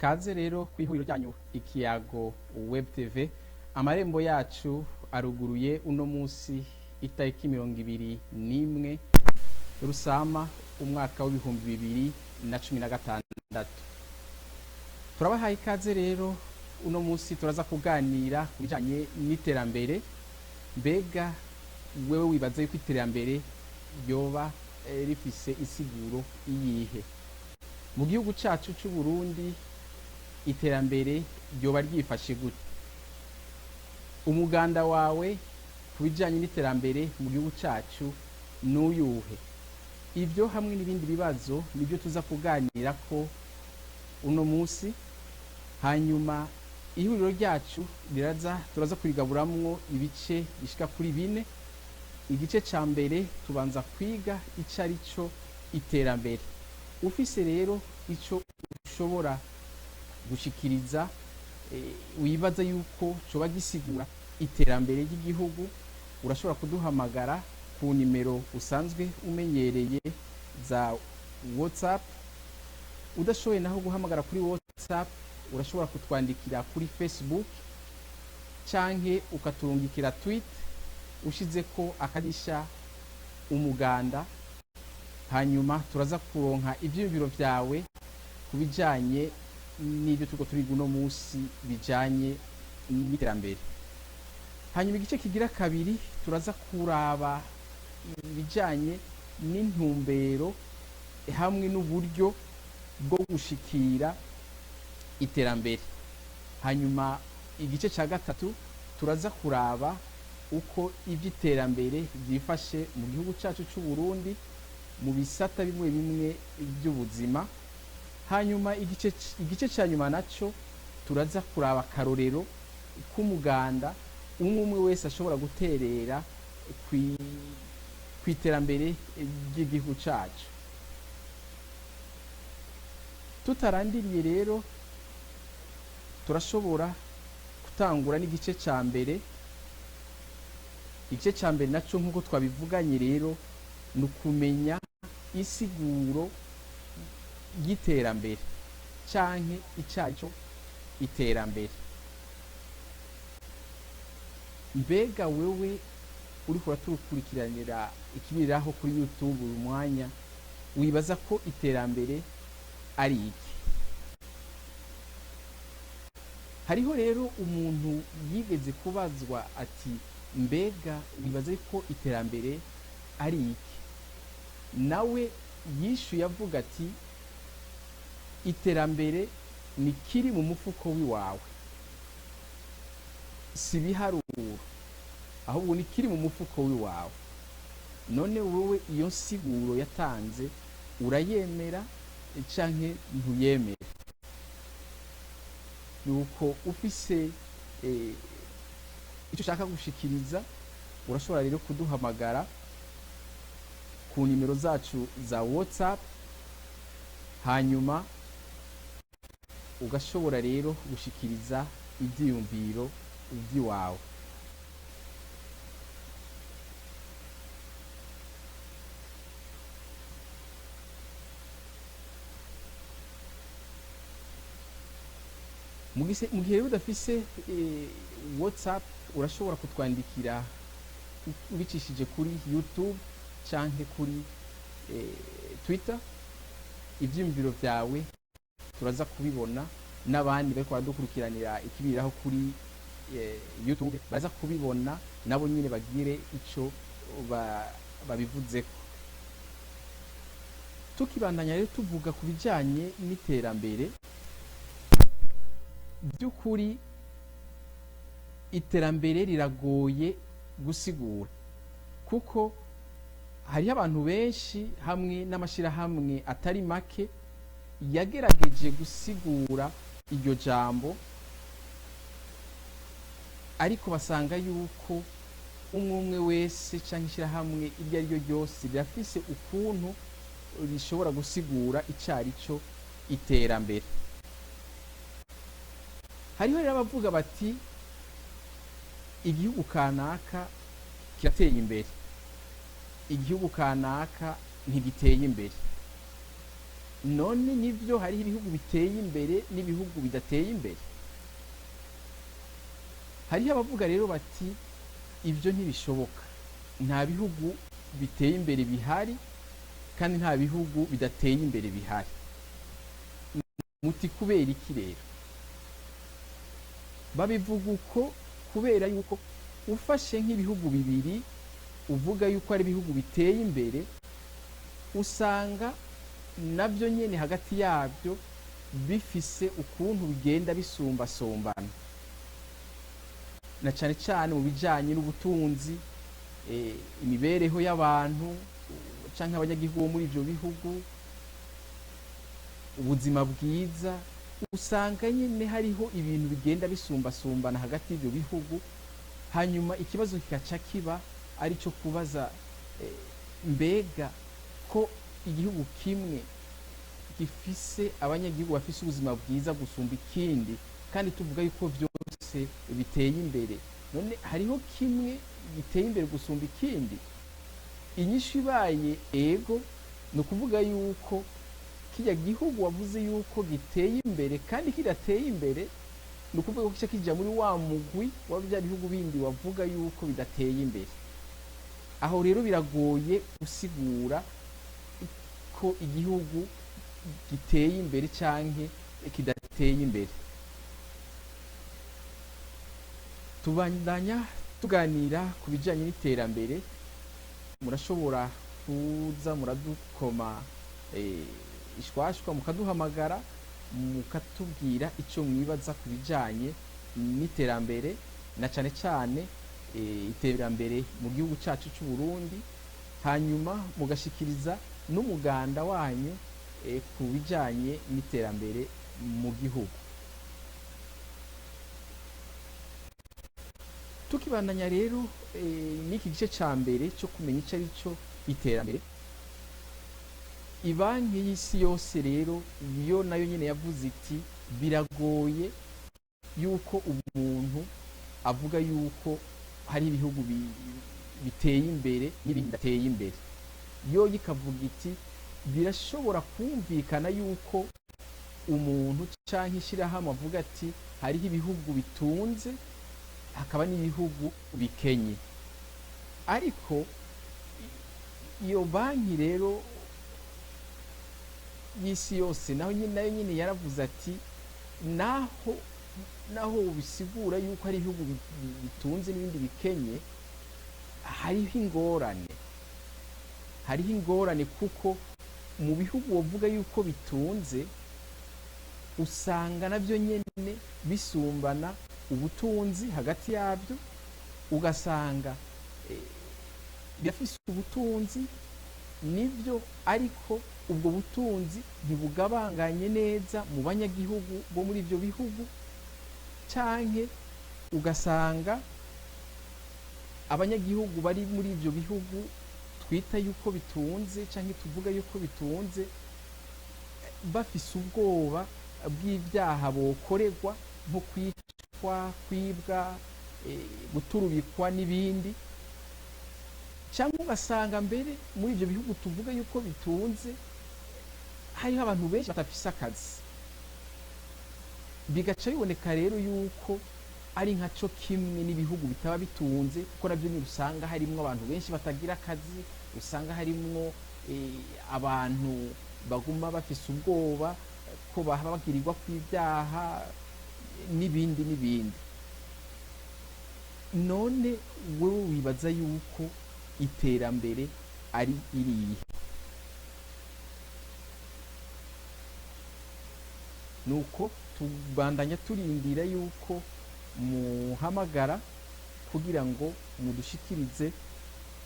Kaze rero kw'ihuriro ryanyu Ikiyago Web TV, amarembo yacu aruguruye uno musi itariki 21 Rusama umwaka w'ibihumbi 2016. Turabahaye ikaze rero uno musi turaza kuganira kubijanye n'iterambere. Mbega wewe wibaza yuko iterambere ryoba rifise isiguro iyihe? Mu gihugu cacu c'u Burundi iterambere ryoba ryifashe gute? Umuganda wawe kubijanye n'iterambere mu gihugu cacu nuyuhe? Ivyo hamwe n'ibindi bibazo nivyo tuza kuganira ko uno musi. Hanyuma ihuriro ryacu turaza kurigaburamwo ibice bishika kuri 4. Igice ca mbere tubanza kwiga ico arico iterambere. Ufise rero ico ushobora gushikiriza wibaza yuko coba gisigura iterambere ry'igihugu, urashobora kuduhamagara ku nimero usanzwe umenyereye za WhatsApp. Udashoboye naho guhamagara kuri WhatsApp, urashobora kutwandikira kuri Facebook canke ukaturungikira tweet ushizeko akadisha umuganda. Hanyuma turaza kuronka ivyiyumviro vyawe kubijanye n'ibyo turiko turiga uno musi bijanye n'iterambere. Hanyuma igice kigira kabiri turaza kuraba ibijanye n'intumbero hamwe n'uburyo bwo gushikira iterambere. Hanyuma igice ca gatatu turaza kuraba uko ivy'iterambere vyifashe mu gihugu cacu c'u Burundi mu bisata bimwe bimwe by'ubuzima. Hanyuma igice ca nyuma naco turaza kuraba akarorero k'umuganda umwe wese ashobora guterera kw'iterambere ry'igihugu cacu. Tutarandiriye rero turashobora gutangura n'igice ca mbere. Igice ca mbere naco nk'uko twabivuganye rero ni ukumenya isiguro y'iterambere canke icaco iterambere. Mbega wewe uriko uraturikiranira ikibiriraho kuri YouTube uyu mwanya, wibaza ko iterambere ari iki? Hariho rero umuntu yigeze kubazwa ati mbega wibaza ko iterambere ari iki? Nawe yishuye avuga ati iterambere ni kiri mu mufuko wiwawe, si biharuro, ahubwo ni kiri mu mufuko wiwawe. None wowe iyo nsiguro yatanze urayemera canke ntuyemera? Nuko ufise icyo ushaka gushikiriza urashobora rero kuduhamagara ku nimero zacu za WhatsApp. Hanyuma ugashobora rero gushikiriza ivyiyumviro vy'iwawe. Mu gihe udafise WhatsApp, urashobora kutwandikira ubicishije kuri YouTube canke kuri Twitter. Ivyiyumviro vyawe turaza kubibona, n'abandi bariko baradukurikiranira ikibiriraho kuri YouTube baza kubibona nabo nyine bagire ico babivuzeko. Tukibandanya rero tuvuga ku bijanye n'iterambere by'ukuri, iterambere riragoye gusigura kuko hariho abantu benshi hamwe n'amashirahamwe atari make yagerageje gusigura iryo jambo, ariko basanga yuko umwe wese canke ishirahamwe iryo ari ryo ryose rirafise ukuntu rishobora gusigura icarico iterambere. Hariho rero abavuga bati igihugu kanaka kirateye imbere, igihugu kanaka ntigiteye imbere. none nivyo hariho ibihugu biteye imbere n'ibihugu bidateye imbere. Hariho abavuga rero bati ivyo ntibishoboka, nta bihugu biteye imbere bihari kandi nta bihugu bidateye imbere bihari. Muti kubera iki rero? Babivuga uko kubera yuko ufashe nk'ibihugu bibiri uvuga yuko ari ibihugu biteye imbere, usanga navyo nyene hagati yabyo bifise ukuntu bigenda bisumbasombana, na cane cane mu bijanye n'ubutunzi, imibereho y'abantu canke abanyagihugu bo muri ivyo bihugu, ubuzima bwiza, usanga nyene hariho ibintu bigenda bisumbasumbana hagati y'ivyo bihugu. Hanyuma ikibazo kikaca kiba ari cyo kubaza mbega ko igihugu kimwe gifise abanyagihugu bafise ubuzima bwiza gusumba ikindi kandi tuvuga yuko vyose biteye imbere, none hariho kimwe giteye imbere gusumba ikindi? Inyishu ibaye ego, ni ukuvuga yuko kirya gihugu wavuze yuko giteye imbere kandi kidateye imbere, ni ukuvuga ko kica kija muri wa mugwi wa bya bihugu bindi wavuga yuko bidateye imbere. Aho rero biragoye gusigura ko igihugu giteye imbere canke kidateye imbere. Tubandanya tuganira ku bijanye n'iterambere. Murashobora kuza muradukoma ishwashwa mukaduhamagara mukatubwira ico mwibaza ku bijanye n'iterambere, na cane cane iterambere mu gihugu cacu c'u Burundi, hanyuma mugashikiriza n'umuganda wanyu ku bijanye n'iterambere mu gihugu. Tukibandanya rero n'iki gice ca mbere cyo kumenya ico ari cyo iterambere, ibanki y'isi yose rero yo nayo nyene yavuze iti biragoye yuko umuntu avuga yuko hari ibihugu biteye imbere n'ibindi bidateye imbere. Yo ikavuga iti birashobora kumvikana yuko umuntu canke ishirahamwe avuga ati hariho ibihugu bitunze hakaba n'ibihugu bikenye, ariko iyo banki rero y'isi yose nayo nyene yaravuze ati naho bisigura yuko hari ibihugu bitunze n'ibindi bikenye, hariho ingorane kuko mu bihugu wovuga yuko bitunze usanga navyo nyene bisumbana ubutunzi hagati yabyo, ugasanga birafise ubutunzi nibyo, ariko ubwo butunzi ntibugabanganye neza mu banyagihugu bo muri ivyo bihugu, canke ugasanga abanyagihugu bari muri ivyo bihugu twita yuko bitunze canke tuvuga yuko bitunze bafise ubwoba bw'ivyaha bokorerwa nko kwicwa, kwibwa, guturubikwa n'ibindi, cyangwa ugasanga mbere muri ivyo bihugu tuvuga yuko bitunze hariho abantu benshi batafise akazi. Bigaca biboneka rero yuko ari nkaco kimwe n'ibihugu bitaba bitunze, kuko navyo ni usanga harimwo abantu benshi batagira akazi, usanga harimwo abantu baguma bafise ubwoba ko bahaba bagirirwa kw'ivyaha n'ibindi n'ibindi. None wewe wibaza yuko iterambere ari irihe? Nuko tubandanya turindira yuko muhamagara kugira ngo mudushikirize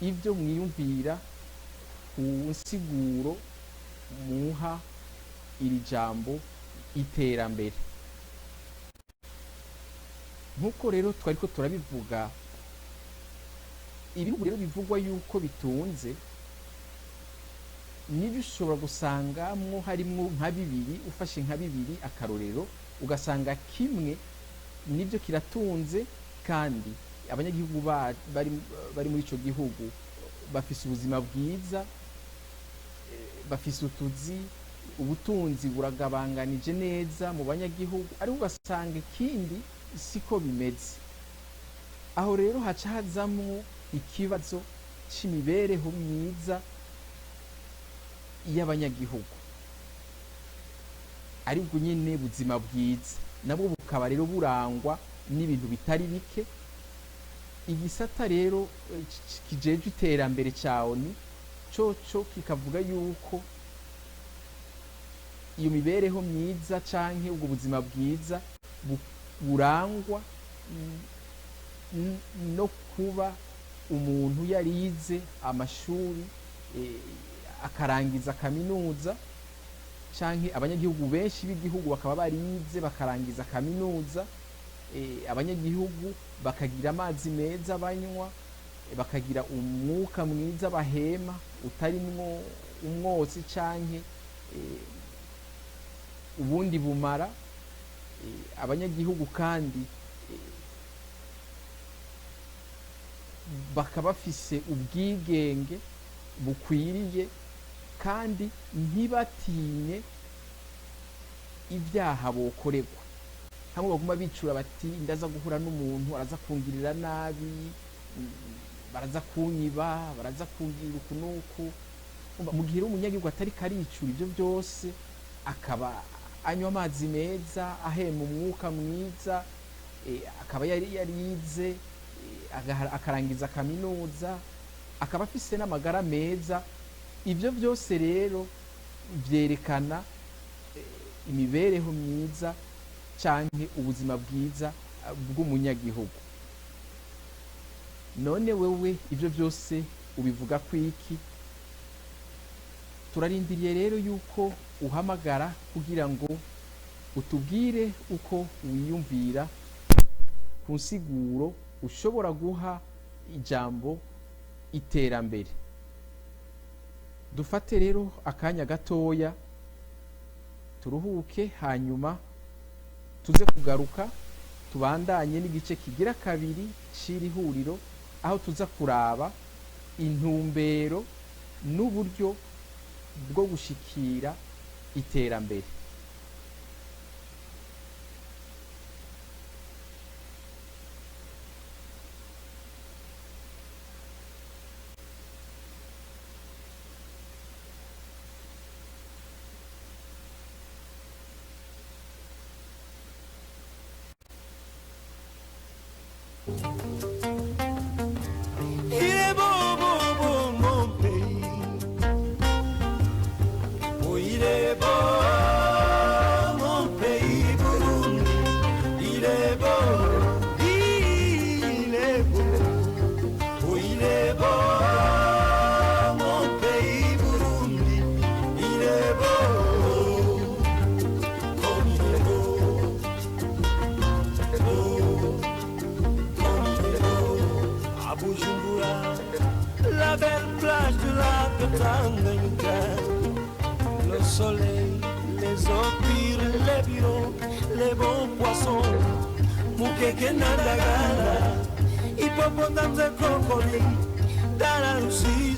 ivyo mwiyumvira ku nsiguro muha iri jambo iterambere. Nkuko rero twariko turabivuga, ibihugu rero bivugwa yuko bitunze nibyo ushobora gusangamwo harimwo nka bibiri, ufashe nka bibiri akarorero, ugasanga kimwe nibyo kiratunze kandi abanyagihugu bari muri ico gihugu bafise ubuzima bwiza, bafise utuzi, ubutunzi buragabanganije neza mu banyagihugu, ariko ugasanga ikindi siko bimeze. Aho rero haca hazamwo ikibazo c'imibereho myiza y'abanyagihugu, aribwo nyine buzima bwiza nabwo bukaba rero burangwa n'ibintu bitari bike. Igisata rero kijejwe iterambere ca ONU coco kikavuga yuko iyo mibereho myiza canke ubwo buzima bwiza burangwa no kuba umuntu yarize amashuri akarangiza kaminuza, canke abanyagihugu benshi b'igihugu bakaba barize bakarangiza kaminuza, abanyagihugu bakagira amazi meza banywa, bakagira umwuka mwiza bahema utarimwo umwotsi canke ubundi bumara. Abanyagihugu kandi bakaba bafise ubwigenge bukwiriye kandi ntibatinye ibyaha bokorerwa. Hamwe baguma bicura bati ndaza guhura n'umuntu araza kungirira nabi, baraza kunyiba, baraza kungirira ukunuku. Mu gihe umunyagihugu atari karicura ibyo byose, akaba anywa amazi meza, ahema umwuka mwiza, akaba yarize akarangiza kaminuza, akaba afise n'amagara meza. Ibyo byose rero byerekana imibereho myiza canke ubuzima bwiza bw'umunyagihugu. None wewe ibyo byose ubivuga kwiki? Turarindiriye rero yuko uhamagara kugira ngo utubwire uko wiyumvira ku nsiguro ushobora guha ijambo iterambere. Dufate rero akanya gatoya turuhuke, hanyuma tuze kugaruka tubandanye n'igice kigira kabiri c'iri huriro, aho tuza kuraba intumbero n'uburyo bwo gushikira iterambere. Le soleil, les opires, les bureaux, les bons poissons, Mukeke Nandagala, hippopotames et crocodiles, dans la Russie,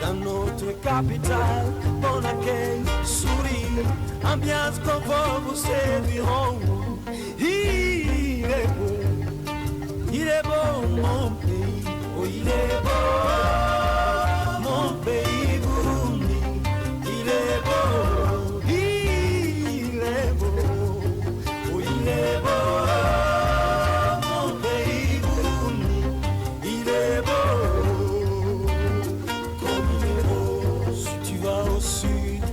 dans notre capitale, bon accueil, souris, ambiance confort vous séduiront. Il est beau mon pays, oh il est beau. Mon pays Burundi, il est beau, oh il est beau. Mon pays Burundi, il est beau, comme il est beau. Si tu vas au sud,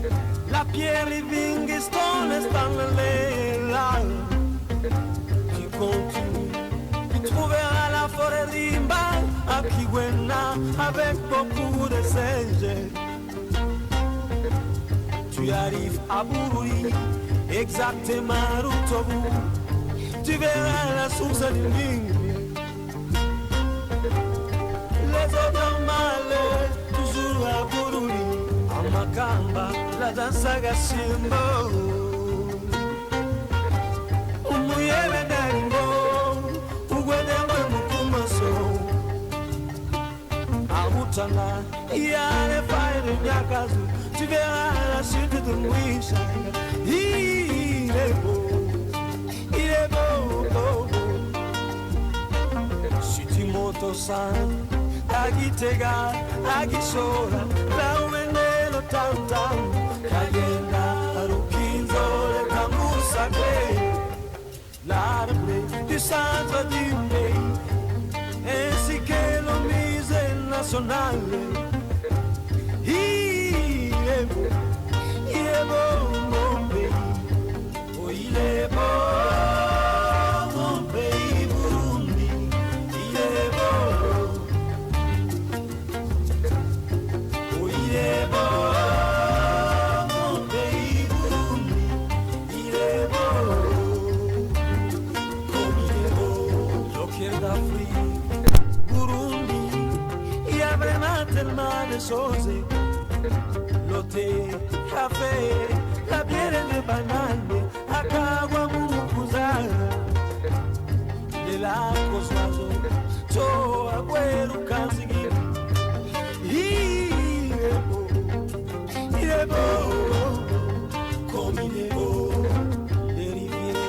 la pierre Livingstone est là. Tu continues, tu trouveras la forêt Rimba à Kigwena avec beaucoup de singes. Tu arrives à Bururi, exactement route au bout. Tu verras la source du Nil. Les autres malais, toujours à Bururi, à Makamba, la danse à Gashimbo. Umuyebe Darimbo, Ugwedemwe Mukumaso. Sana, il y a les failles de Nyakazu, tu verras la suite de Mouissanga. Il est beau, beau, beau. Si tu montes au sein, Agitega, Agisora, là où est le tam-tam, Kagenda, Arukinzo, le tambour sacré, l'arbre du centre du pays, ainsi que le musée national. Il est beau, mon pays, oh il est beau, mon pays Burundi, il est beau, oh il est beau, mon pays Burundi, il est beau, comme il est beau, le cœur d'Afrique, Burundi, il y a vraiment tellement de choses. Le thé, café, la bière de banane, akagwa mukuzara, de la cosmazo, to abuelo kanzigi. Il est beau, comme il est beau, les rivières,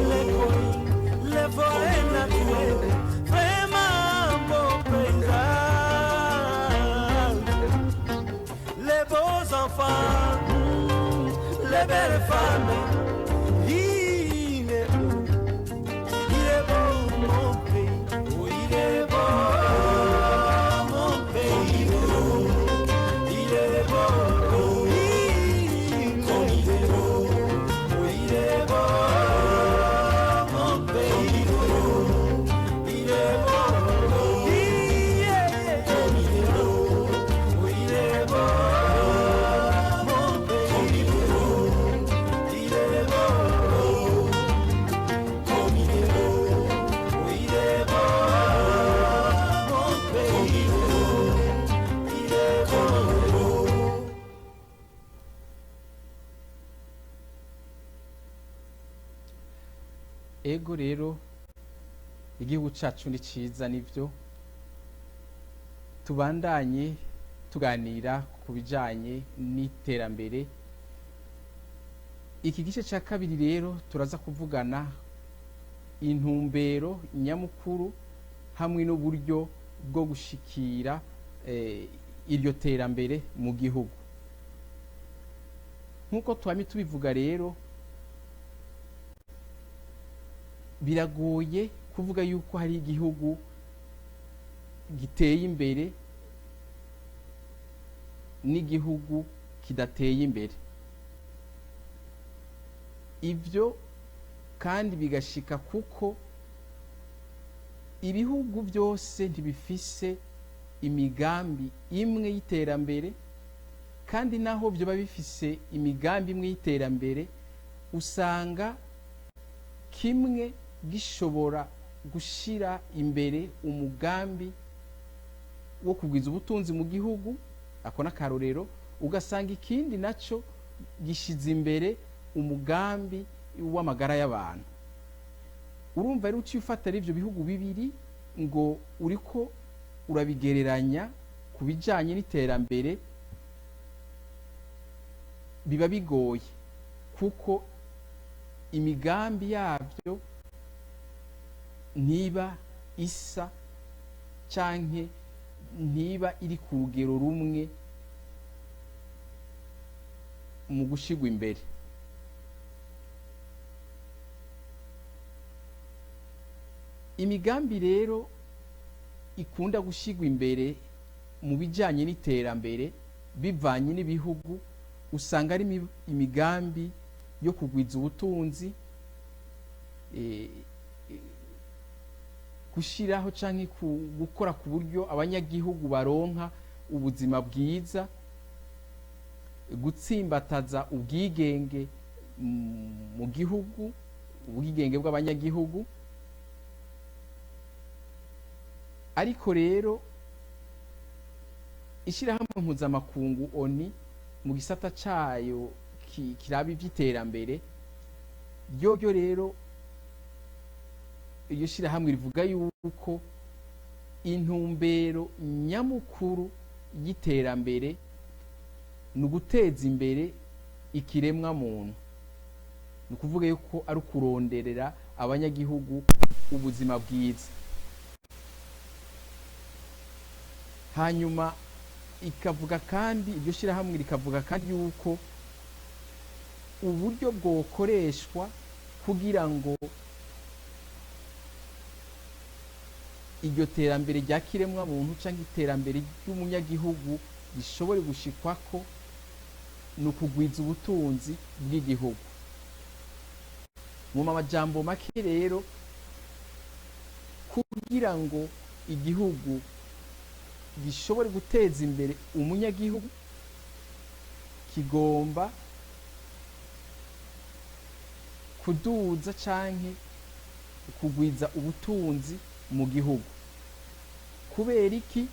les collines, les forêts naturelles, vraiment beau paysage. Les beaux enfants, les belles femmes, il est beau mon pays, oh il est beau mon pays, il est beau, comme il est beau, oh il est beau mon pays, il est beau, comme il est beau, oh il est beau. Ego rero igihugu cacu ni ciza nivyo tubandanye tuganira ku bijanye n'iterambere. Iki gice ca kabiri rero turaza kuvugana intumbero nyamukuru hamwe n'uburyo bwo gushikira iryo terambere mu gihugu. Nkuko twami tubivuga rero biragoye kuvuga yuko hari igihugu giteye imbere n'igihugu kidateye imbere. Ivyo kandi bigashika kuko ibihugu byose ntibifise imigambi imwe y'iterambere, kandi naho byo bifise imigambi imwe y'iterambere usanga kimwe gishobora gushira imbere umugambi wo kugwiza ubutunzi mu gihugu, ako n'akarorero, ugasanga ikindi naco gishize imbere umugambi w'amagara y'abantu. Urumva rero ucifata ivyo bihugu bibiri ngo uriko urabigereranya ku bijanye n'iterambere biba bigoye, kuko imigambi yabyo ntiba isa canke ntiba iri ku rugero rumwe mu gushigwa imbere. Imigambi rero ikunda gushigwa imbere mu bijanye n'iterambere bivanye n'ibihugu usanga ari imigambi yo kugwiza ubutunzi, gushiraho canke gukora ku buryo abanyagihugu baronka ubuzima bwiza, gutsimbataza ubwigenge mu gihugu, ubwigenge bw'abanyagihugu. Ariko rero ishirahamwe mpuzamakungu ONU mu gisata cayo kiraba ivy'iterambere ryo rero iryo shirahamwe rivuga yuko intumbero nyamukuru y'iterambere ni uguteza imbere ikiremwa muntu, ni ukuvuga yuko ari ukuronderera abanyagihugu ubuzima bwiza. Hanyuma ikavuga kandi, iryo shyirahamwe rikavuga kandi yuko uburyo bwokoreshwa kugira ngo iryo terambere rya kiremwa muntu cyangwa iterambere ry'umunyagihugu rishobore gushikwako, ni ukugwiza ubutunzi bw'igihugu. Mu majambo make rero, kugira ngo igihugu gishobore guteza imbere umunyagihugu, kigomba kuduza canke kugwiza ubutunzi mu gihugu. Kubera iki?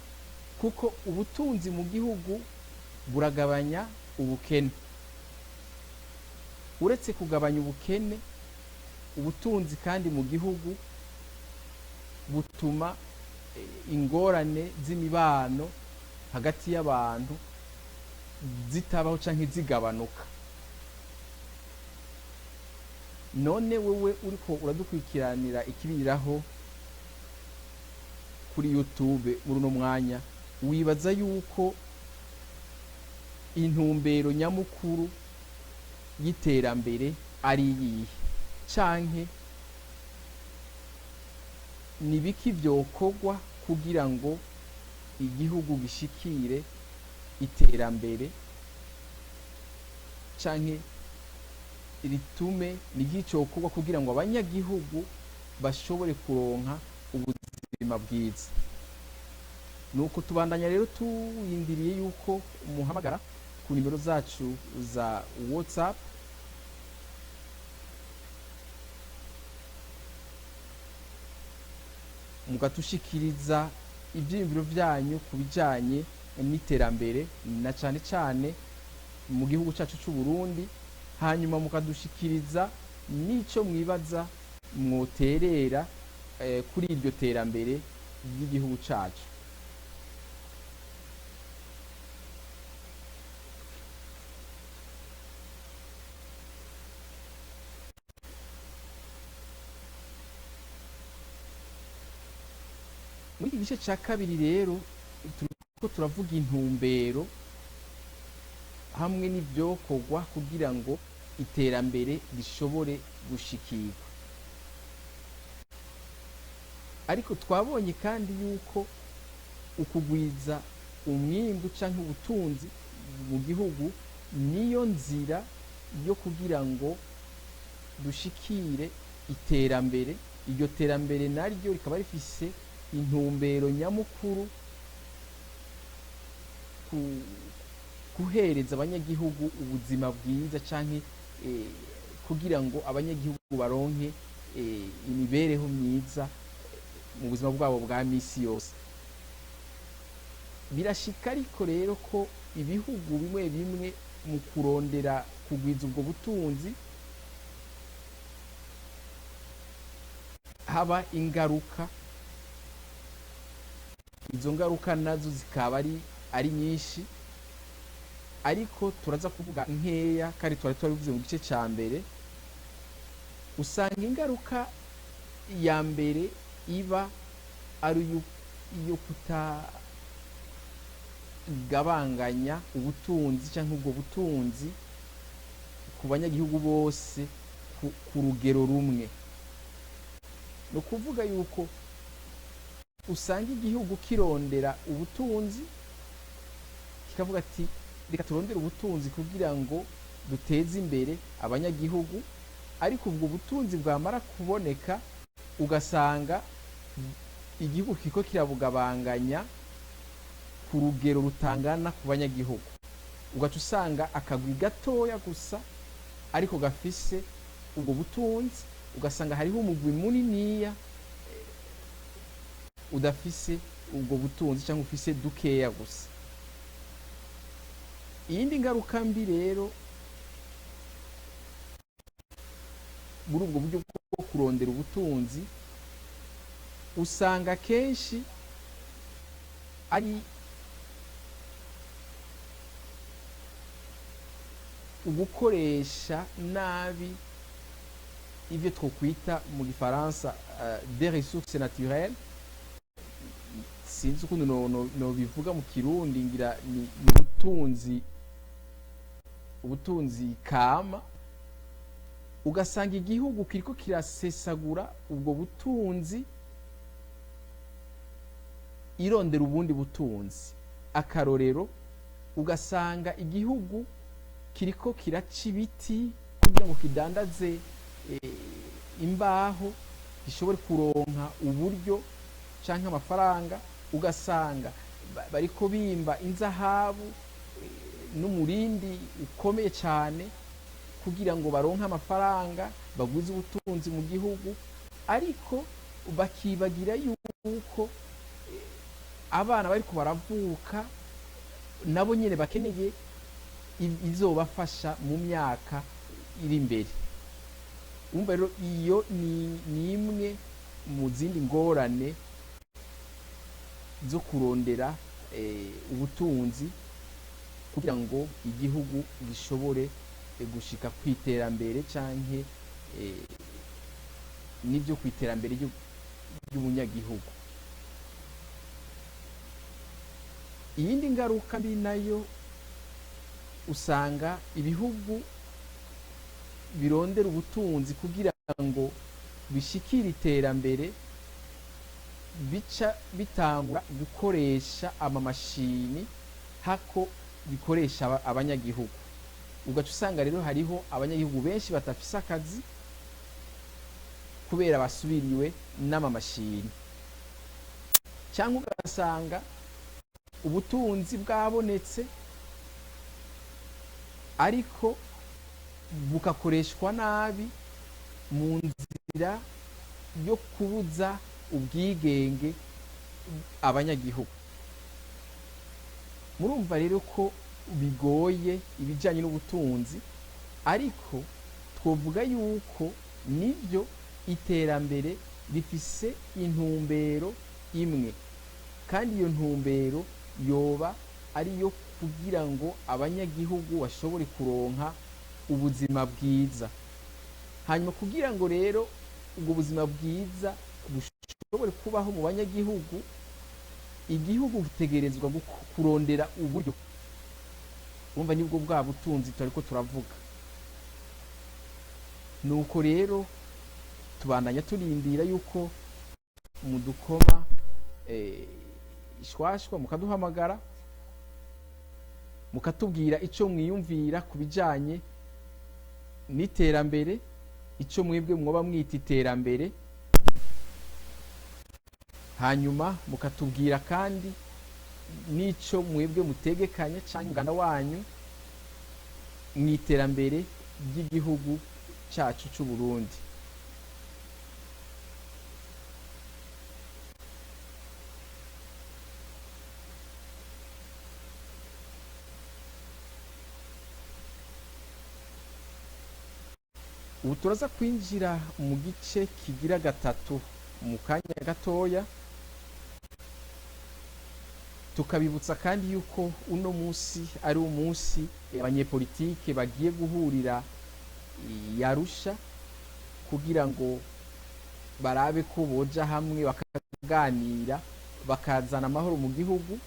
Kuko ubutunzi mu gihugu buragabanya ubukene. Uretse kugabanya ubukene, ubutunzi kandi mu gihugu butuma ingorane z'imibano hagati y'abantu zitabaho canke zigabanuka. None wewe uriko uradukurikiranira ikibiriraho kuri YouTube muri uno mwanya, wibaza yuko intumbero nyamukuru y'iterambere ari iyihe, canke ni biki vyokorwa kugira ngo igihugu gishikire iterambere, canke ritume nigicokorwa kugira ngo abanyagihugu bashobore kuronka ubuzima bwiza. Nuko tubandanya rero tuyindiriye yuko umuhamagara ku nimero zacu za WhatsApp mugatushikiriza ivyiyumviro vyanyu ku bijanye n'iterambere na cane cane mu gihugu cacu c'u Burundi, hanyuma mukadushikiriza n'ico mwibaza mwoterera kuri iryo terambere ry'igihugu cacu. Muri iki gice ca kabiri rero turiko turavuga intumbero hamwe n'ivyokorwa kugira ngo iterambere rishobore gushikirwa. Ariko twabonye kandi yuko ukugwiza umwimbu canke ubutunzi mu gihugu niyo nzira yo kugira ngo dushikire iterambere. Iryo terambere naryo rikaba rifise intumbero nyamukuru guhereza abanyagihugu ubuzima bwiza canke kugira ngo abanyagihugu baronke imibereho myiza mu buzima bwabo bwa misi yose. Birashika ariko rero ko ibihugu bimwe bimwe mu kurondera kugwiza ubwo butunzi haba ingaruka. Izo ngaruka nazo zikaba ari nyinshi, ariko turaza kuvuga nkeya kandi twari mu gice ca mbere. Usanga ingaruka ya mbere iba ari iyo kutagabanganya ubutunzi canke ubwo butunzi ku banyagihugu bose ku rugero rumwe. No kuvuga yuko usanga igihugu kirondera ubutunzi kikavuga ati reka turondere ubutunzi kugira ngo duteze imbere abanyagihugu, ariko ubwo butunzi bwamara kuboneka ugasanga igihugu kiko kirabugabanganya ku rugero rutangana ku banyagihugu. Ugaca usanga akagwi gatoya gusa ariko gafise ubwo butunzi, ugasanga hariho umugwi muniniya udafise ubwo butunzi cyangwa ufise dukeya gusa. Iyindi ngaruka mbi rero muri ubwo buryo bwo kurondera ubutunzi, usanga kenshi ari ugukoresha nabi ivyo twokwita mu gifaransa des ressources naturelles, sinzi ukuntu no bivuga mu kirundi, ngira ni ubutunzi kama, ugasanga igihugu kiriko kirasesagura ubwo butunzi irondera ubundi butunzi. Akarorero, ugasanga igihugu kiriko kiraca ibiti kugira ngo kidandaze imbaho gishobore kuronka uburyo canke amafaranga, ugasanga bariko bimba inzahabu n'umurindi ukomeye cyane kugira ngo baronke amafaranga baguze ubutunzi mu gihugu, ariko bakibagira yuko abana bariko baravuka nabo nyene bakeneye izobafasha mu myaka iri imbere. Umva rero iyo ni imwe mu zindi ngorane zo kurondera ubutunzi kugira ngo igihugu gishobore gushika kwiterambere canke n'ivyo kwiterambere ry'umunyagihugu. Iyindi ngaruka mbi nayo, usanga ibihugu birondera ubutunzi kugira ngo bishikire iterambere bica bitangura gukoresha amamashini hako bikoresha abanyagihugu. Ugaca usanga rero hariho abanyagihugu benshi batafise akazi kubera basubiriwe n'amamashini, cyangwa ugasanga ubutunzi bwabonetse ariko bukakoreshwa nabi mu nzira yo kubuza ubwigenge abanyagihugu. Murumva rero ko bigoye ibijanye n'ubutunzi, ariko twovuga yuko nivyo iterambere rifise intumbero imwe, kandi iyo ntumbero yoba ariyo kugira ngo abanyagihugu bashobore kuronka ubuzima bwiza. Hanyuma kugira ngo rero ubwo buzima bwiza bushobore kubaho mu banyagihugu, igihugu gitegerezwa kurondera uburyo. Umva nibwo bwa butunzi turiko turavuga. Nuko rero tubandanya turindira yuko mudukoma ishwashwa mukaduhamagara mukatubwira ico mwiyumvira kubijanye n'iterambere, ico mwebwe mwoba mwita iterambere. Hanyuma mukatubwira kandi n'ico mwebwe mutegekanye canke umuganda wanyu mw'iterambere ry'igihugu cacu c'u Burundi. Ubu turaza kwinjira mu gice kigira gatatu mu kanya gatoya, tukabibutsa kandi yuko uno musi ari umunsi abanyepolitike bagiye guhurira Yarusha kugira ngo barabe ko boja hamwe bakaganira bakazana amahoro mu gihugu,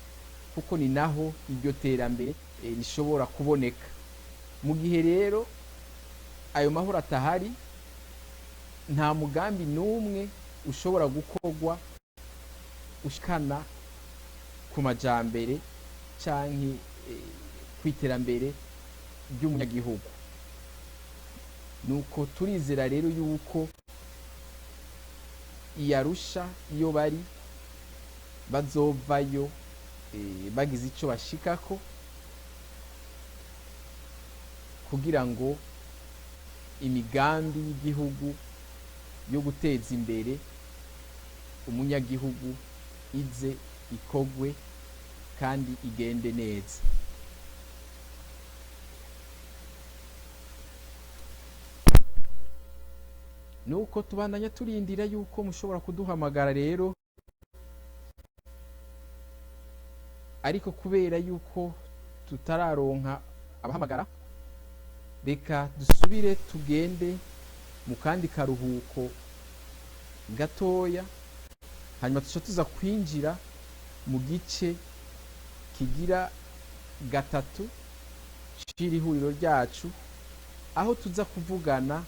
kuko ni naho iryo terambere rishobora kuboneka. Mu gihe rero ayo mahoro atahari, nta mugambi n'umwe ushobora gukorwa ushikana ku majambere canke kw'iterambere ry'umunyagihugu. Nuko turizera rero yuko Yarusha iyo bari bazovayo bagize ico bashikako, kugira ngo imigambi y'igihugu yo guteza imbere umunyagihugu ize ikogwe kandi igende neza. Nuko tubandanya turindira yuko mushobora kuduhamagara rero, ariko kubera yuko tutararonka abahamagara, reka dusubire tugende mu kandi karuhuko gatoya, hanyuma tuca tuza kwinjira mu gice kigira gatatu c'iri huriro ryacu, aho tuza kuvugana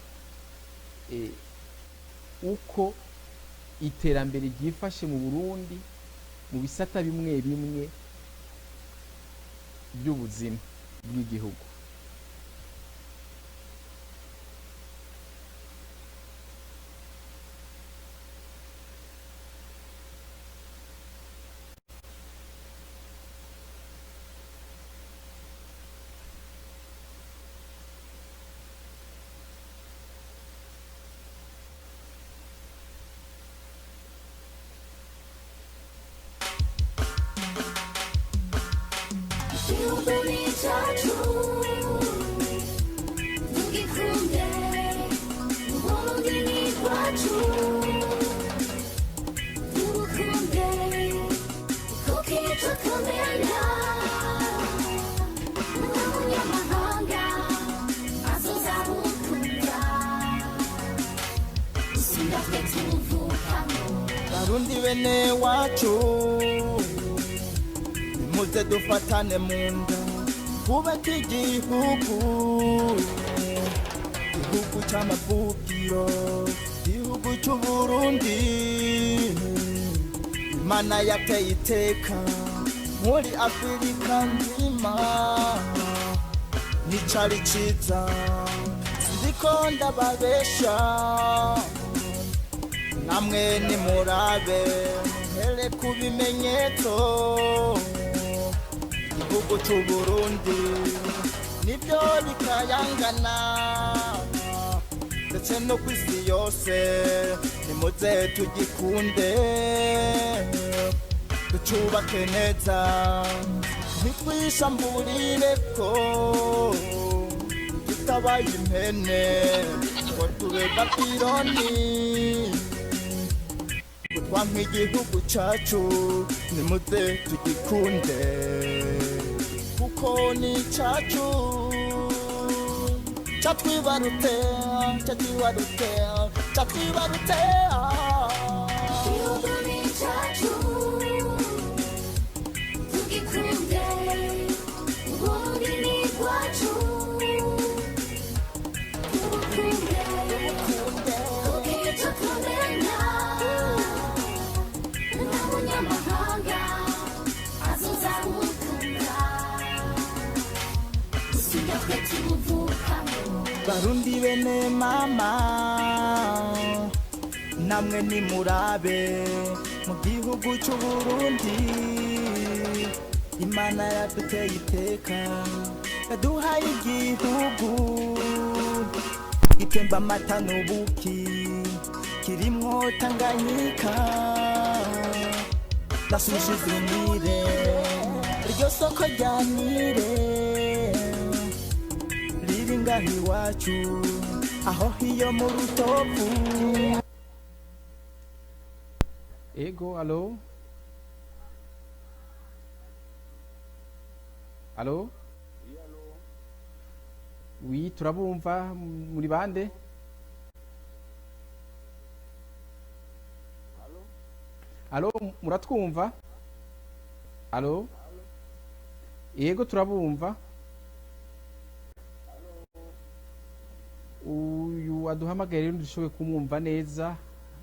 uko iterambere ryifashe mu Burundi mu bisata bimwe bimwe by'ubuzima bw'igihugu. Barundi bene wacu muze dufatane munda kubaka igihugu c'amavukiro, igihugu c'Uburundi Imana yateye iteka muri Afurika nzima, nicari ciza sindiko ndababesha, namwe nimurabe muhere ku bimenyetso, igihugu c'Uburundi nibyo bikayangana ndetse no kw'isi yose, nimuze tugikunde tucubake neza, ntitwishamburireko tutabaye impene ngo tube Babironi, twanka igihugu cacu nimuze tugikunde kuko ni cacu, catwibarute igihugu ni cacu tugikunde, Uburundi ni rwacu tubukunde, tukica kumenya n'umunyamahanga azoza gukunda, gusiga twe tubuvukamo. Barundi bene mama, namwe nimurabe mu gihugu c'Uburundi, Imana yaduteye iteka yaduhaye igihugu gitemba amata n'ubuki, kirimwo Tanganyika nasubishize Nile, iryo soko rya Nile riri ngaho iwacu aho hiyo mu Rutovu. Ego, alo? Alo? Oui, turabumva muri bande? Alo, muratwumva? Alo? Ego, turabumva. Uyu aduhamagaye rero dushoboye kumwumva neza,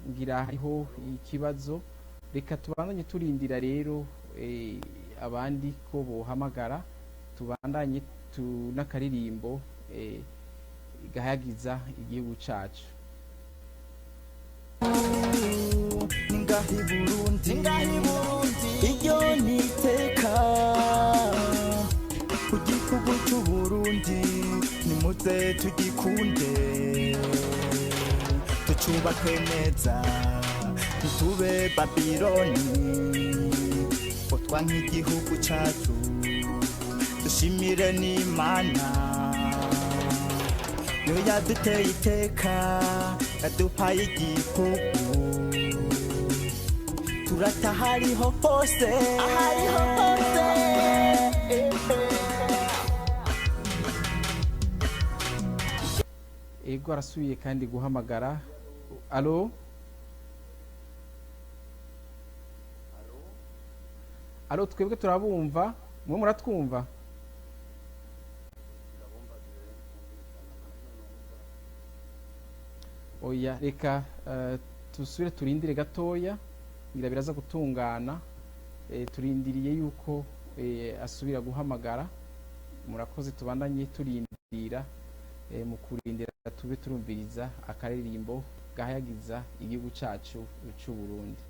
ngira hariho ikibazo, reka tubandanye turindira rero abandi ko bohamagara, tubandanye n'akaririmbo gahayagiza igihugu cacu. Ningahi Burundi iryo niteka ku gihugu c'Uburundi, nimuze tugikunde tucubake neza, ntitube Babironi ngo twanke igihugu cacu, dushimire n'Imana yo yaduteye iteka yaduhaye igihugu, turata hariho hose ego arasubiye kandi guhamagara. Alo, alo, twebwe turabumva, mwe muratwumva? Oya, reka tusubire turindire gatoya, ngira biraza gutungana. Turindiriye yuko asubira guhamagara. Murakoze, tubandanye turindira. Mu kurindira tube turumviriza akaririmbo gahayagiza igihugu cacu c'u Burundi.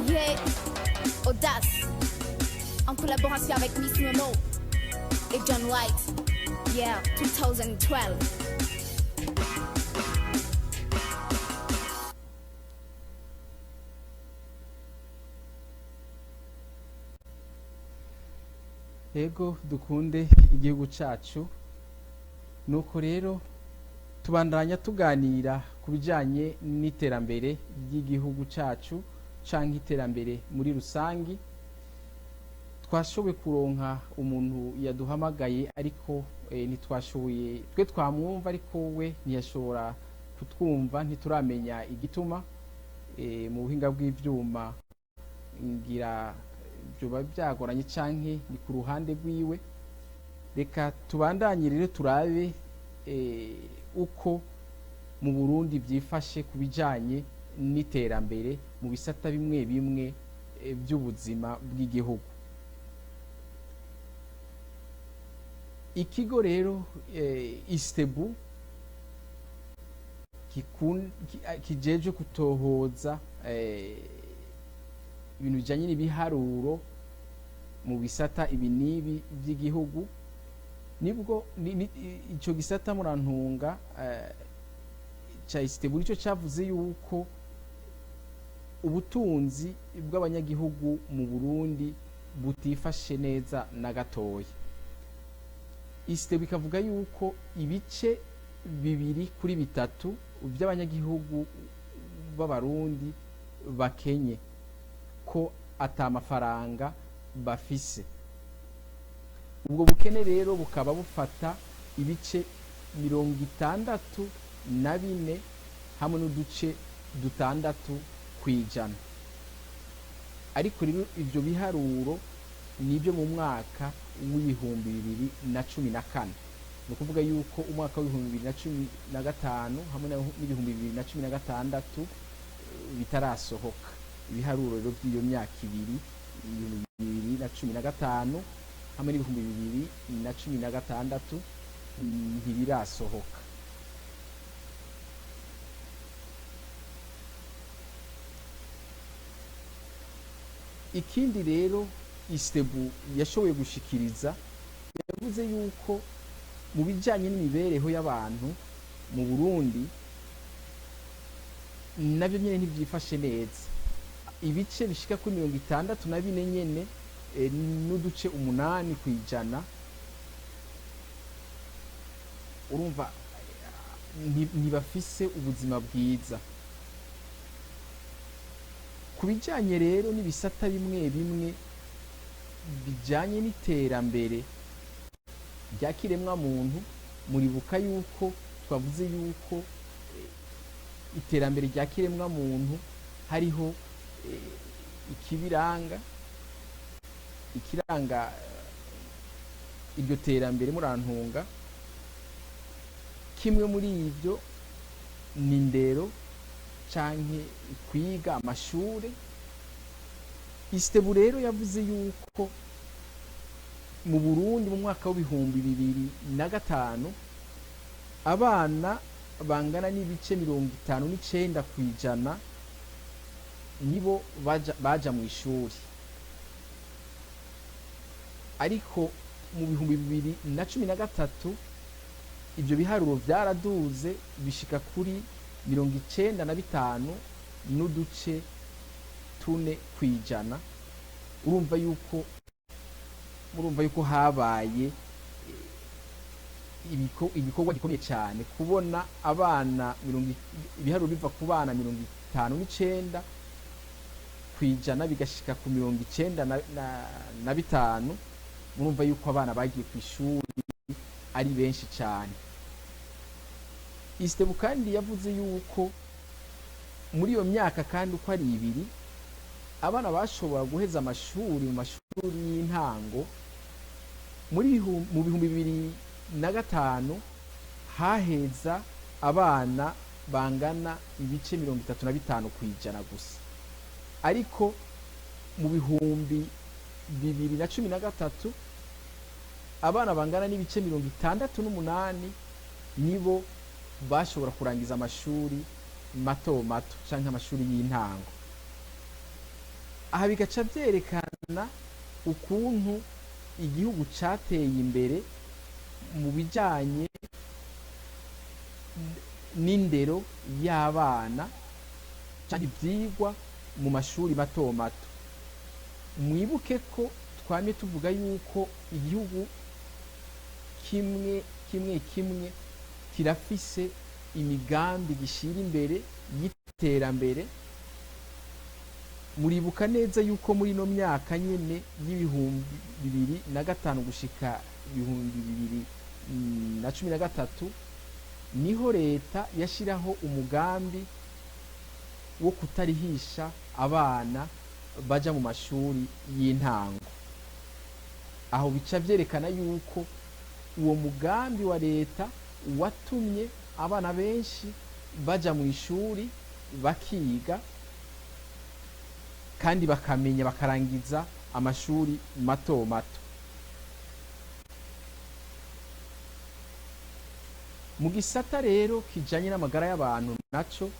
Yeah, Audace, en collaboration avec Miss Nono et John White. Yeah, 2012. Ego dukunde igihugu cacu. Nuko rero tubandanya tuganira ku bijanye n'iterambere ry'igihugu cacu canke iterambere muri rusangi. Twashoboye kuronka umuntu yaduhamagaye ariko ntitwashoboye, twe twamwumva ariko we ntiyashobora kutwumva, ntituramenya igituma. Mu buhinga bw'ivyuma ngira byoba byagoranye canke ni ku ruhande rwiwe. Reka tubandanye rero turabe uko mu Burundi byifashe ku bijanye n'iterambere mu bisata bimwe bimwe by'ubuzima bw'igihugu. Ikigo rero Istebu kijeje kutohoza ibintu bijanye n'ibiharuro mu bisata ibi nibi by'igihugu, nibwo ico gisata murantunga ca Istebu nico cavuze yuko ubutunzi bw'abanyagihugu mu Burundi butifashe neza na gatoya. Istebu ikavuga yuko ibice 2 kuri 3 by'abanyagihugu b'abarundi bakenye, ko atamafaranga bafise. Ubwo bukene rero bukaba bufata ibice 64 hamwe n'uduce 6 kwijana. Ariko rero ivyo biharuro nibyo mu mwaka w'ibihumbi 2014. Ni ukuvuga yuko umwaka w'ibihumbi 2015 hamwe n'ibihumbi 2016 bitarasohoka. Ibiharuro rero by'iyo myaka ibiri, 2015 hamwe n'ibihumbi 2016 ntibirasohoka. Ikindi rero Istebu yashoboye gushikiriza, yavuze yuko mu bijanye n'imibereho y'abantu mu Burundi nabyo nyene ntibyifashe neza. Ibice bishika kuri 64 nyene n'uduce 8 kwijana, urumva ntibafise ubuzima bwiza. Ku bijanye rero n'ibisata bimwe bimwe bijanye n'iterambere rya kiremwa muntu, muribuka yuko twavuze yuko iterambere rya kiremwa muntu hariho ikiranga iryo terambere murantunga. Kimwe muri ivyo ni indero canke kwiga amashure. Istebu rero yavuze yuko mu Burundi mu mwaka w'ibihumbi 2005 abana bangana n'ibice 59 kw'ijana nibo baja mu ishuri, ariko mu bihumbi 2013 ibyo biharuro byaraduze bishika kuri 95 n'uduce 4 kw'ijana. urumva yuko habaye ibikorwa gikomeye cyane kubona abana ibiharuro biva ku bana 59 kw'ijana bigashika ku 95. murumva yuko abana bagiye ku ishuri ari benshi cyane. Istebu kandi yavuze yuko muri iyo myaka kandi uko ari ibiri abana bashobora guheza amashuri mu mashuri y'intango mu bihumbi 2005 haheza abana bangana ibice 35 kw'ijana gusa, ariko mu bihumbi 2013 abana bangana n'ibice 68 nibo bashobora kurangiza amashuri mato mato canke amashuri y'intango. Aha bigaca byerekana ukuntu igihugu cateye imbere mu bijanye n'indero y'abana canke ivyigwa mu mashuri mato mato. Mwibuke ko twamye tuvuga yuko igihugu kimwe kirafise imigambi gishira imbere y'iterambere. Muribuka neza yuko muri no myaka nyene y'ibihumbi 2005 gushika 2013 niho leta yashiraho umugambi wo kutarihisha abana baja mu mashuri y'intango. Aho bica vyerekana yuko uwo mugambi wa leta watumye abana benshi baja mu ishuri bakiga kandi bakamenya bakarangiza amashuri mato mato. Mu gisata rero kijanye n'amagara y'abantu naco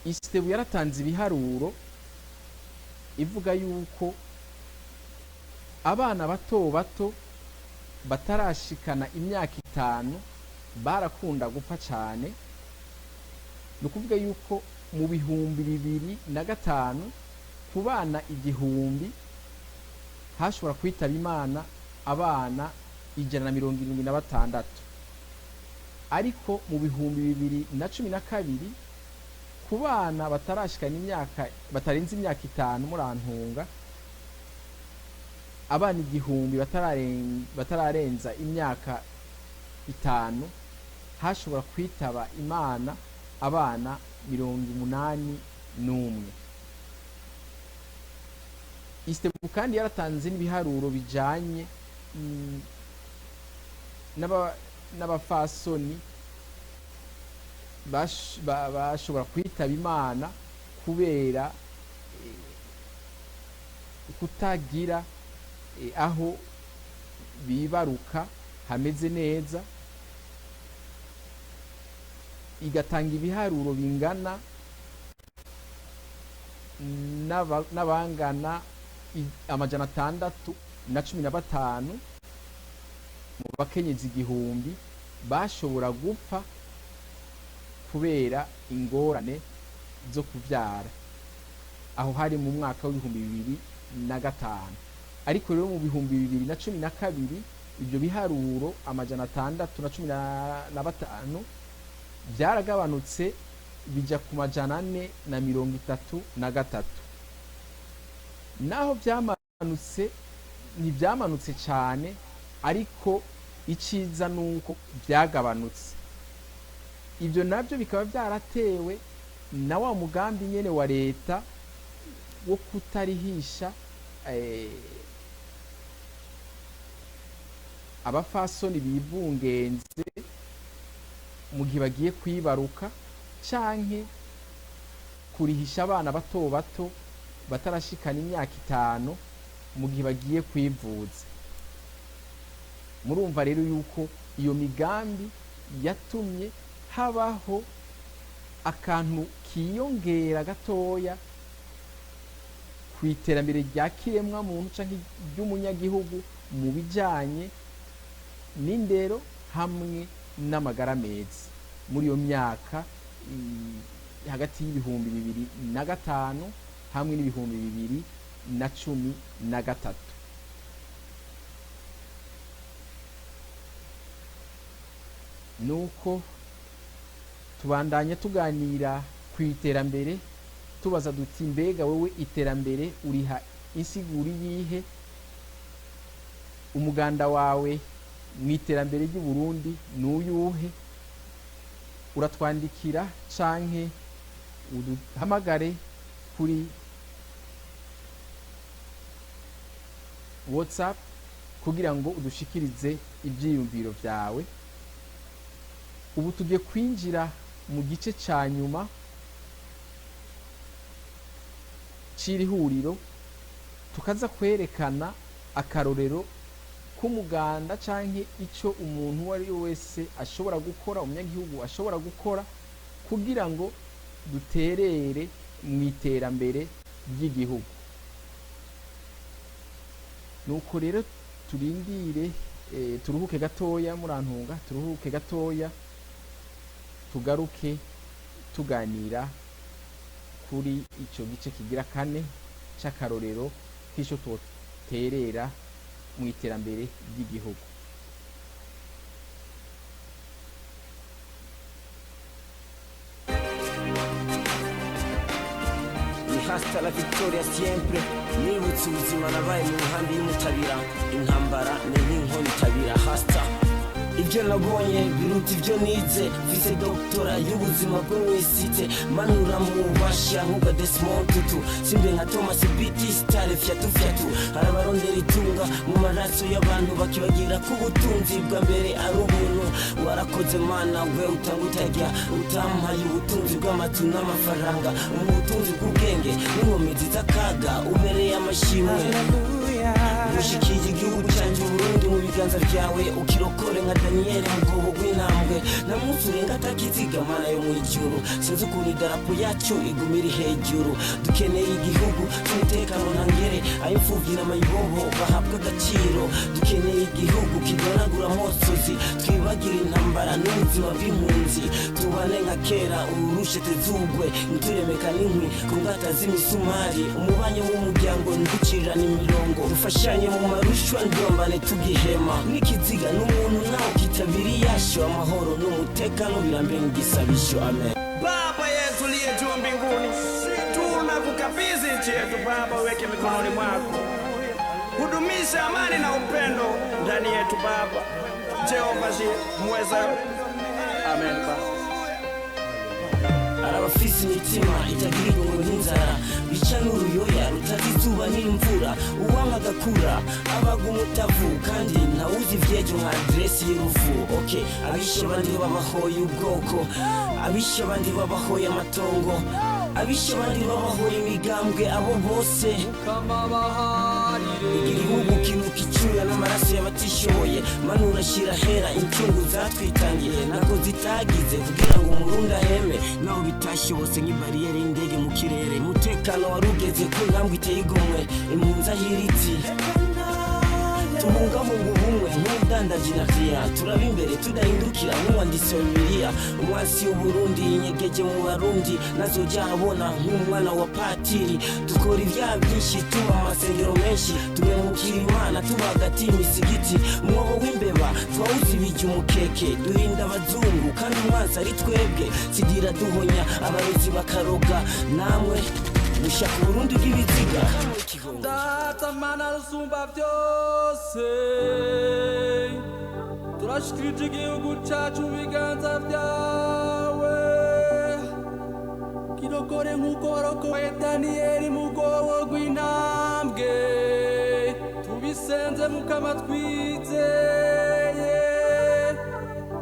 Istebu yaratanze ibiharuro ivuga yuko abana bato bato batarashikana imyaka 5 barakunda gupfa cyane. Nukuvuga yuko mu bihumbi 2005 ku bana 1000 hashobora kwitaba Imana abana 176, ariko mu bihumbi 2012 ku bana batarashikana imyaka batarenze imyaka 5 murantunga abana 1000 batararenza imyaka 5 hashobora kwitaba Imana abana 81. Istebu kandi yaratanze n'ibiharuro bijanye n'abafasoni bashobora kwitaba Imana kubera kutagira aho bibaruka hameze neza. Igatanga ibiharuro bingana n'abangana 615 mu bakenyezi 1000 bashobora gupfa kubera ingorane zo kuvyara. Aho hari mu mwaka w'ibihumbi 2005, ariko rero mu bihumbi 2012 ibyo biharuro 615 byaragabanutse bija ku 433. Naho byamanutse ntibyamanutse cyane, ariko iciza nuko byagabanutse. Ibyo nabyo bikaba byaratewe na wa mugambi nyene wa leta wo kutarihisha abafasoni bibungenze mu gihe bagiye kwibaruka canke kurihisha abana bato bato batarashikana imyaka 5 mu gihe bagiye kwivuza. Murumva rero yuko iyo migambi yatumye habaho akantu kiyongera gatoya ku iterambere rya kiremwa muntu canke ry'umunyagihugu mu bijanye n'indero hamwe n'amagara meza muri iyo myaka hagati y'ibihumbi 2005 hamwe n'ibihumbi 2013. Nuko tubandanya tuganira ku iterambere tubaza duti mbega wewe iterambere uriha insiguri yihe, umuganda wawe mu iterambere ry'u Burundi nuyuhe? Uratwandikira canke uduhamagare kuri WhatsApp kugira ngo udushikirize ivyiyumviro vyawe. Ubu tugiye kwinjira mu gice ca nyuma c'iri huriro, tukaza kwerekana akarorero k'umuganda canke ico umuntu uwo ari we wese ashobora gukora, umunyagihugu ashobora gukora kugira ngo duterere mu iterambere ry'igihugu. Nuko rero turindire turuhuke gatoya, murantunga turuhuke gatoya, tugaruke tuganira kuri ico gice kigira kane c'akarorero k'ico toterera mu iterambere ry'igihugu. Ni hasta la victoria siempre, nibutse ubuzima nabaye mu nkambi y'umutabira, intambara ni nk'inkoni itabira. Hasta ibyo nabonye biruta ibyo nize, mfise doktora y'ubuzima bwo mwisite, manura mu bashya nk'uga Desmond Tutu, simbe nka Thomas Biti Style fyatu fyatu. Harabarondera itunga mu maraso y'abantu bakibagira ko ubutunzi bwa mbere ari ubuntu. Warakoze mana we utanga utajya, utampaye ubutunzi bw'amatu n'amafaranga, ubutunzi bw'ubwenge n'inkomezi z'akaga, ubereye amashimwe. Mushikiye igihugu cyanjye Burundi mu biganza byawe, ukirokore nka Daniel mu bwobo bw'intambwe. Na munsi urenga atakiziga mana yo mu ijuru, sinzi ukuntu idarapo yacyo igumira hejuru. Dukeneye igihugu cy'umutekano ntangere, ay'imfuvyi n'amayibobo bahabwa agaciro. Dukeneye igihugu kidonagura amosozi, twibagira intambara n'ubuzima bw'impunzi. Tubane nka kera urushe tezugwe, nturemeka n'inkwi ku ngata z'imisumari. Umubanye w'umuryango nducirana imirongo, dufashanye mu marushwa ndombane tugihema. N'ikiziga n'umuntu nawe kitabiri yasho, amahoro n'umutekano birambere mu gisabisho. Amen. Baba yetu liye juu mbinguni, tunakukabidhi nchi yetu Baba, weke mikononi mwako, hudumisha amani na upendo ndani yetu Baba. Jehova muweza. Amen Baba. Arabafise imitima itagira irungu nk'inzara, bica n'uruyoya rutazi izuba n'imvura. Uwanga agakura abaga umutavu, kandi ntawuzi ivyejo nka adresi y'uruvu. Okay, abishe abandi babahoye ubwoko, abishe abandi babahoye amatongo, abishe abandi babahoye imigambwe. Abo bose igihugu kinuka icyuya n'amaraso y'abatishoboye. Manura shira hera incungu zatwitangiye, nako zitagize kugira ngo umurundi aheme, naho bitashobose nk'ibariyeri y'indege mu kirere. Umutekano warugeze ku ntambwe iteye igomwe, impunzi ahiritse. Tubungabunga ubumwe nk'ubudandaji na kriya, turaba imbere tudahindukira nk'uwanditsi wa Bibiliya. Umwasi w'Uburundi inyegeje mu Barundi, nazojya abona nk'umwana wa patiri. Dukora ibyaha byinshi, tuba amasengero menshi, tumemukira Imana tuba hagati y'imisigiti. Umwobo w'imbeba twawuzibije umukeke, duhinda abazungu kandi umwansi ari twebwe. Sigira duhonya abarozi bakaroga, namwe mushaka Uburundi bw'ibiziga. Data mana rusumba byose, turashikirije igihugu cyacu mu biganza byawe. Kirokore nk'uko warokoye Daniyeli mu bwobo rw'intambwe, tubisenze mukama twizeye,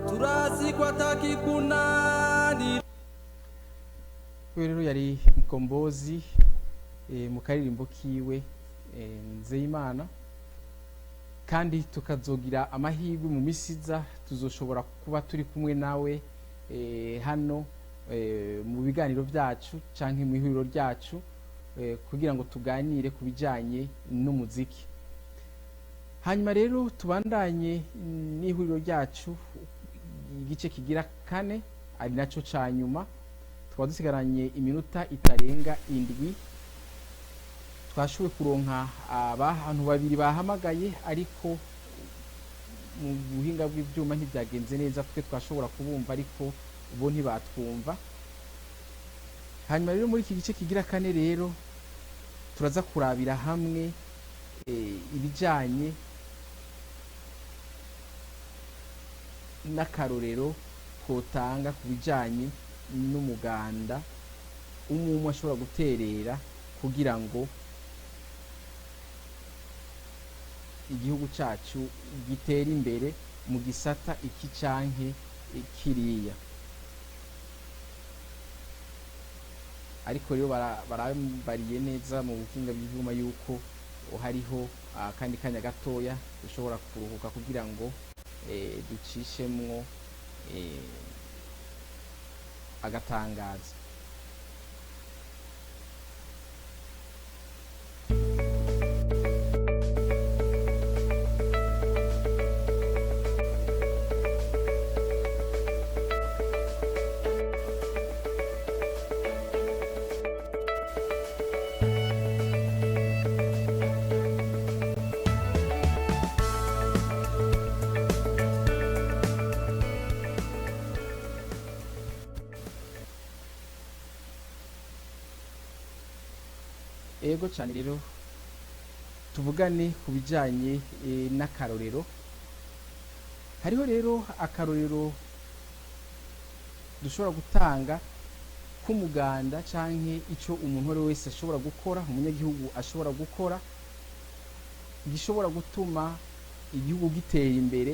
turazi ko atakikunanira. Rero yari Mkombozi mu karirimbo kiwe Nzeyimana, kandi tukazogira amahirwe mu misiza tuzoshobora kuba turi kumwe nawe hano mu biganiro byacu canke mu ihuriro ryacu kugira ngo tuganire ku bijanye n'umuziki. Hanyuma rero tubandanye n'ihuriro ryacu igice kigira kane ari naco ca nyuma, twaba dusigaranye iminota itarenga indwi. Twashoboye kuronka abantu babiri bahamagaye, ariko mu buhinga bw'ivyuma ntibyagenze neza, twe twashobora kubumva ariko bo ntibatwumva. Hanyuma rero muri iki gice kigira kane rero turaza kurabira hamwe ibijanye n'akarorero twotanga ku bijanye n'umuganda umwe ashobora guterera kugira ngo igihugu cacu gitere imbere mu gisata iki canke kiriya. Ariko rero barambariye neza mu buhinga bw'ivyuma yuko hariho kandi kanya gatoya dushobora kuruhuka kugira ngo ducishemwo agatangazo. Ego cyane rero tuvugane ku bijanye n'akarorero. Hariho rero akarorero dushobora gutanga k'umuganda canke ico umuntu wari wese ashobora gukora, umunyagihugu ashobora gukora gishobora gutuma igihugu gitera imbere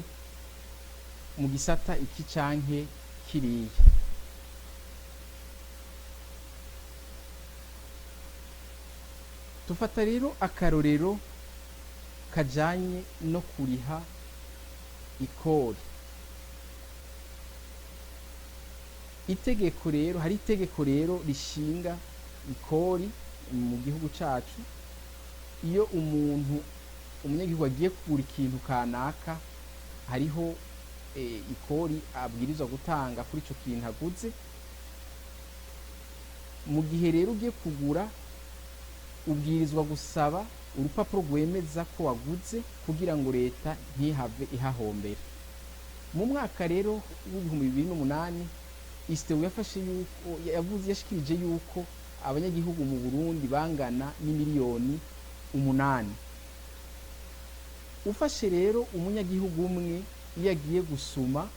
mu gisata iki canke kiriya. Tufata rero akarorero kajanye no kuriha ikori. Itegeko rero, hari itegeko rero rishinga ikori mu gihugu cacu. Iyo umunyagihugu agiye kugura ikintu kanaka, hariho ikori abwirizwa gutanga kuri ico kintu aguze. Mu gihe rero ugiye kugura, ubwirizwa gusaba urupapuro rwemeza ko waguze kugira ngo leta ntihave ihahombera. Mu mwaka rero w'ibihumbi 2008 Istewu yashikirije yuko abanyagihugu mu Burundi bangana n'imiliyoni 8. Ufashe rero umunyagihugu umwe iyo agiye gusuma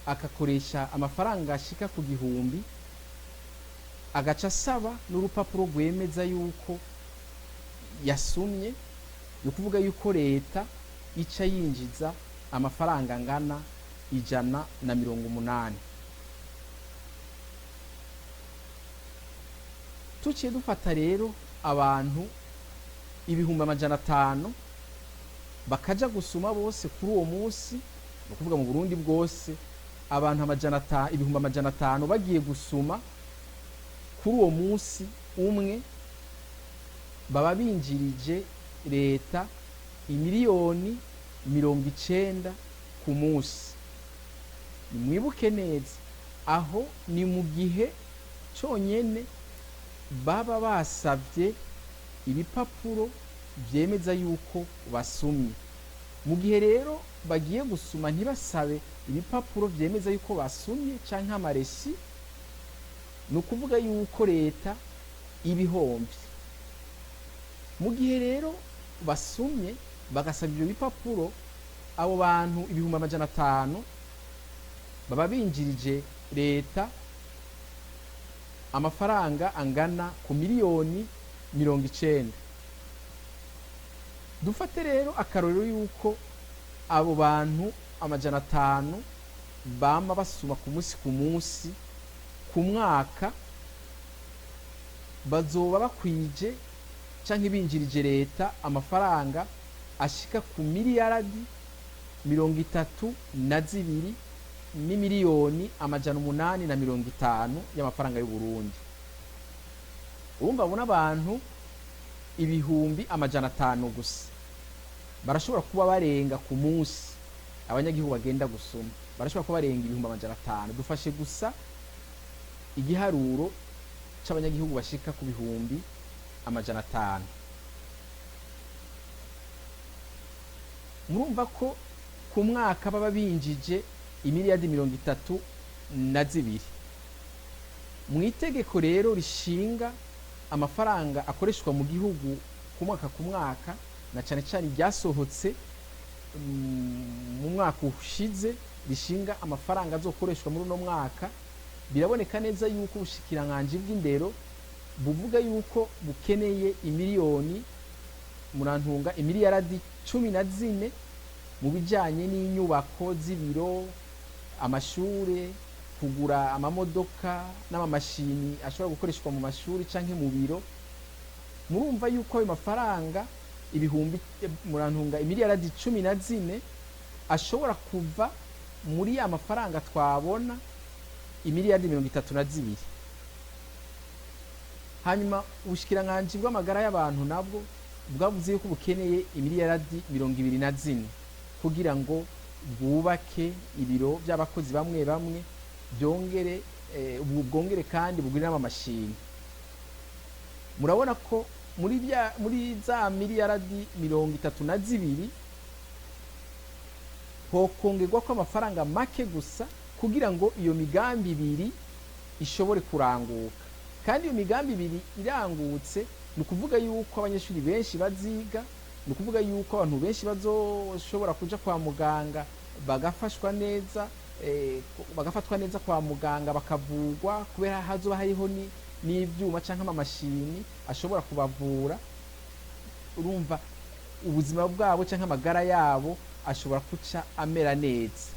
akakoresha amafaranga ashika ku 1000, agaca asaba n'urupapuro rwemeza yuko yasumye, ni ukuvuga yuko leta ica yinjiza amafaranga angana 180. Tuciye dufata rero abantu 500 bakaja gusuma bose kuri uwo munsi, ni ukuvuga mu Burundi bwose abantu 500 bagiye gusuma kuri uwo munsi umwe, baba binjirije leta imiliyoni 90 ku munsi. Nimwibuke neza, aho ni mu gihe conyene baba basavye ibipapuro vyemeza yuko basumye. Mu gihe rero bagiye gusuma ntibasabe ibipapuro vyemeza yuko basumye canke amaresi, ni ukuvuga yuko leta ibihomvye. Mu gihe rero basumye bagasaba ivyo bipapuro, abo bantu 500 baba binjirije leta amafaranga angana ku miliyoni 90. Dufate rero akarorero yuko abo bantu 500 bama basuma ku munsi ku mwaka, bazoba bakwije canke binjirije leta amafaranga ashika ku miliyaradi 32 n'imiliyoni 850 y'amafaranga y'u Burundi. Urumva bona abantu ibihumbi 500 gusa barashobora kuba barenga ku munsi, abanyagihugu bagenda gusoma barashobora kuba barenga ibihumbi 500. Dufashe gusa igiharuro c'abanyagihugu bashika ku bihumbi 500. Murumva ko ku mwaka baba binjije imiliyardi 32. Mu itegeko rero rishinga amafaranga akoreshwa mu gihugu ku mwaka na cane cane ryasohotse mu mwaka ushize rishinga amafaranga azokoreshwa muri uno mwaka, biraboneka neza yuko ubushikiranganje bw'indero buvuga yuko bukeneye imiliyoni murantunga imiliyaradi 14 mu bijanye n'inyubako z'ibiro, amashure, kugura amamodoka n'amamashini ashobora gukoreshwa mu mashuri canke mu biro. Murumva yuko ayo mafaranga ibihumbi murantunga imiliyaradi 14 ashobora kuva muri ya mafaranga twabona imiliyardi 32. Hanyuma ubushikiranganje bw'amagara y'abantu nabwo bwavuze yuko bukeneye imiliyardi 24 kugira ngo bwubake ibiro by'abakozi bamwe bamwe bwongere kandi bugurire amamashini. Murabona ko muri za miliyardi 32 hokongerwa ko amafaranga make gusa kugira ngo iyo migambi ibiri ishobore kuranguka. Kandi iyo migambi ibiri irangutse ni ukuvuga yuko abanyeshuri benshi baziga, ni ukuvuga yuko abantu benshi bazoshobora kuja kwa muganga bagafashwa neza, bagafatwa neza kwa muganga bakavugwa kubera hazoba hariho n'ivyuma canke amamashini ashobora kubavura. Urumva ubuzima bwabo canke amagara yabo ashobora kuca amera neza.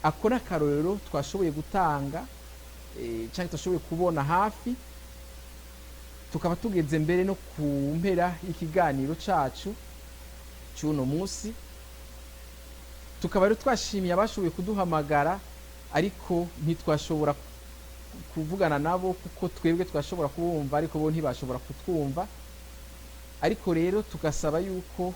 Ako n'akarorero twashoboye gutanga canke twashoboye kubona hafi, tukaba tugeze mbere no ku mpera y'ikiganiro cacu c'uno musi. Tukaba rero twashimiye abashoboye kuduhamagara ariko ntitwashobora kuvugana nabo kuko twebwe twashobora kubumva ariko bo ntibashobora kutwumva. Ariko rero tugasaba yuko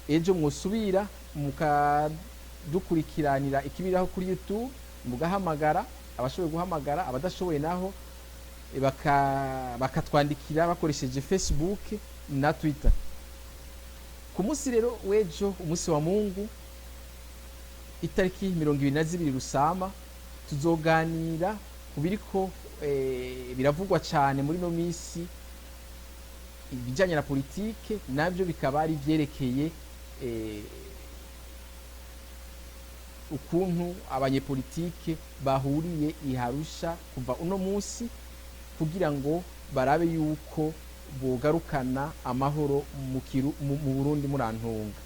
ejo mwosubira mukadukurikiranira ikibiraho kuri YouTube, mugahamagara abashoboye guhamagara, abadashoboye naho bakatwandikira bakoresheje Facebook na Twitter. Ku munsi rero wejo, umunsi wa Mungu, itariki 22 Rusama, tuzoganira kubiriko biravugwa cyane muri no misi ibijanye na politike, navyo bikaba ari vyerekeye ukuntu abanyepolitike bahuriye iharusha kuva uno munsi kugira ngo barabe yuko bogarukana amahoro mu Burundi murantunga.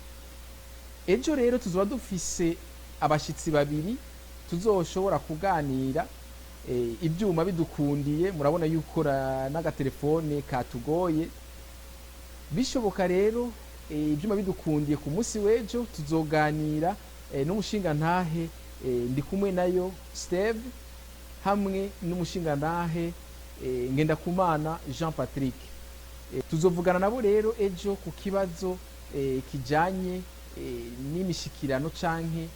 Ejo rero tuzoba dufise abashitsi babiri tuzoshobora kuganira, ibyuma bidukundiye, murabona yuko n'agatelefone katugoye. Bishoboka rero ibyuma bidukundiye ku munsi wejo tuzoganira n'umushinga ntahe ndi kumwe nayo Steve hamwe n'umushinga ntahe Ngendakumana Jean Patrick. Tuzovugana nabo rero ejo ku kibazo kijanye n'imishikirano canke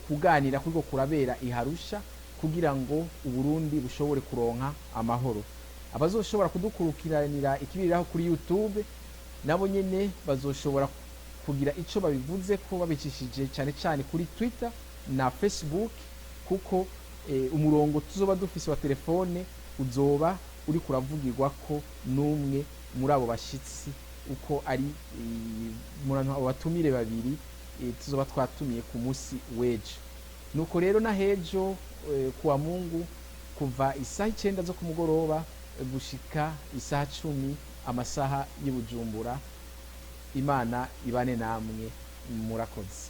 kuganira kuriko kurabera iharusha kugira ngo Uburundi bushobore kuronka amahoro. Abazoshobora kudukurikiranira ikibiriraho kuri YouTube nabo nyene bazoshobora kugira ico babivuze ko babicishije cyane cyane kuri Twitter na Facebook, kuko umurongo tuzoba dufise wa telefone uzoba uri kuravugirwa ko numwe muri abo bashitsi uko ari abo batumire babiri tuzoba twatumiye ku munsi wejo. Nuko rero na hejo kuwa Mungu kuva isaha 9 zo kumugoroba gushika isaha 10 amasaha y'Ibujumbura. Imana ibane namwe, murakoze.